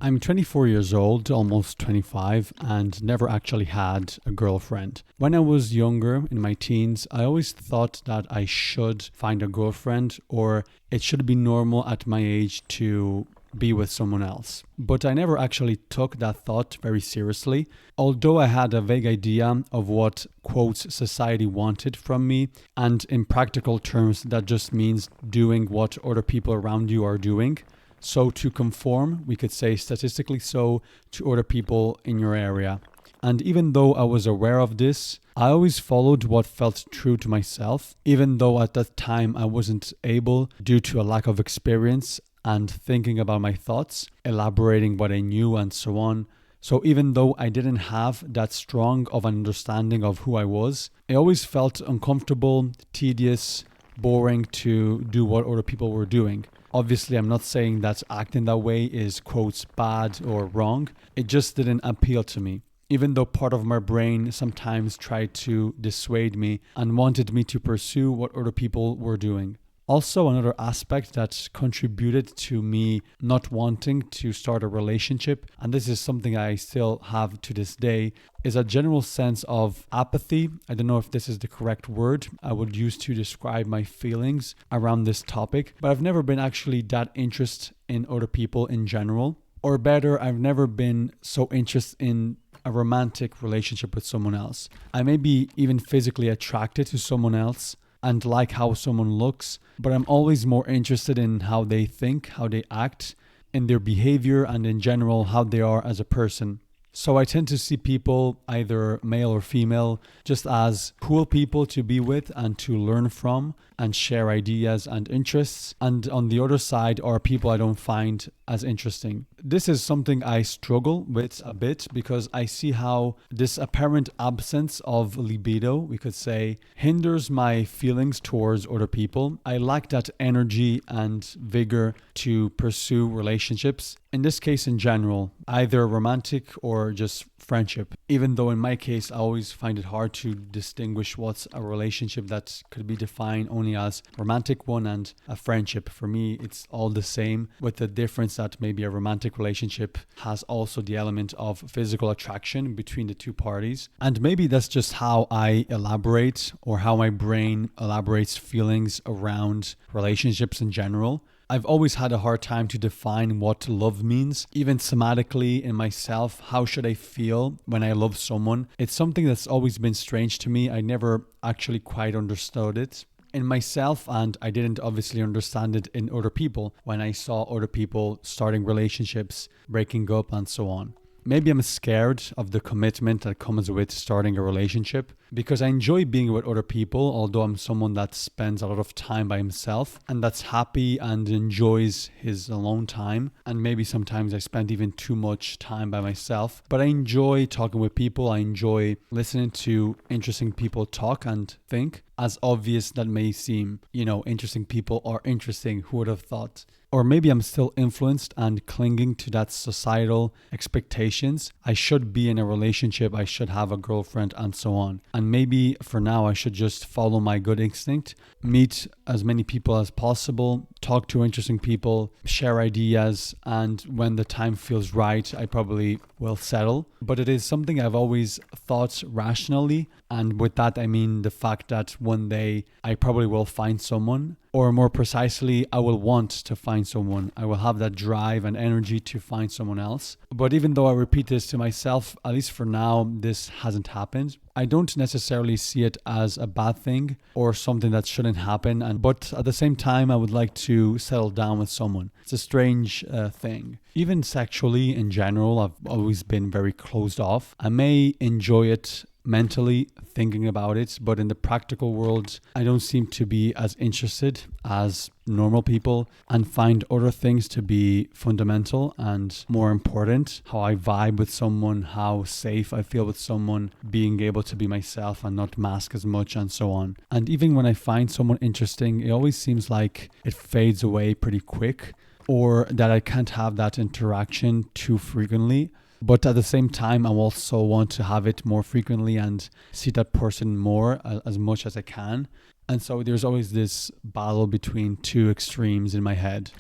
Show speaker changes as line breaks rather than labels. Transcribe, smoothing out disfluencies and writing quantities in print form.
I'm 24 years old, almost 25, and never actually had a girlfriend. When I was younger, in my teens, I always thought that I should find a girlfriend, or it should be normal at my age to be with someone else. But I never actually took that thought very seriously. Although I had a vague idea of what, quotes, society wanted from me, and in practical terms, that just means doing what other people around you are doing. So to conform, we could say statistically so, to other people in your area. And even though I was aware of this, I always followed what felt true to myself, even though at that time I wasn't able, due to a lack of experience and thinking about my thoughts, elaborating what I knew and so on. So even though I didn't have that strong of an understanding of who I was, it always felt uncomfortable, tedious, boring to do what other people were doing. Obviously, I'm not saying that acting that way is, quotes, bad or wrong. It just didn't appeal to me. Even though part of my brain sometimes tried to dissuade me and wanted me to pursue what other people were doing. Also, another aspect that contributed to me not wanting to start a relationship, and this is something I still have to this day, is a general sense of apathy. I don't know if this is the correct word I would use to describe my feelings around this topic, but I've never been actually that interested in other people in general. Or better, I've never been so interested in a romantic relationship with someone else. I may be even physically attracted to someone else and like how someone looks, but I'm always more interested in how they think, how they act, in their behavior, and in general how they are as a person. So I tend to see people, either male or female, just as cool people to be with and to learn from and share ideas and interests. And on the other side are people I don't find as interesting. This is something I struggle with a bit because I see how this apparent absence of libido, we could say, hinders my feelings towards other people. I lack that energy and vigor to pursue relationships. In this case, in general, either romantic or just friendship. Even though in my case, I always find it hard to distinguish what's a relationship that could be defined only as romantic one and a friendship. For me, it's all the same, with the difference that maybe a romantic relationship has also the element of physical attraction between the two parties. And maybe that's just how I elaborate, or how my brain elaborates feelings around relationships in general. I've always had a hard time to define what love means, even somatically in myself. How should I feel when I love someone? It's something that's always been strange to me. I never actually quite understood it in myself, and I didn't obviously understand it in other people when I saw other people starting relationships, breaking up, and so on. Maybe I'm scared of the commitment that comes with starting a relationship because I enjoy being with other people, although I'm someone that spends a lot of time by himself and that's happy and enjoys his alone time. And maybe sometimes I spend even too much time by myself, but I enjoy talking with people. I enjoy listening to interesting people talk and think. As obvious that may seem, interesting people are interesting. Who would have thought? Or maybe I'm still influenced and clinging to that societal expectations. I should be in a relationship, I should have a girlfriend, and so on. And maybe for now I should just follow my good instinct, meet as many people as possible, talk to interesting people, share ideas, and when the time feels right, I probably will settle. But it is something I've always thought rationally, and with that I mean the fact that one day I probably will find someone, or more precisely, I will want to find someone. I will have that drive and energy to find someone else. But even though I repeat this to myself, at least for now, this hasn't happened. I don't necessarily see it as a bad thing or something that shouldn't happen. But at the same time, I would like to settle down with someone. It's a strange thing. Even sexually in general, I've always been very closed off. I may enjoy it mentally thinking about it, but in the practical world, I don't seem to be as interested as normal people and find other things to be fundamental and more important. How I vibe with someone, how safe I feel with someone, being able to be myself and not mask as much, and so on. And even when I find someone interesting, it always seems like it fades away pretty quick, or that I can't have that interaction too frequently. But at the same time, I also want to have it more frequently and see that person more as much as I can. And so there's always this battle between two extremes in my head.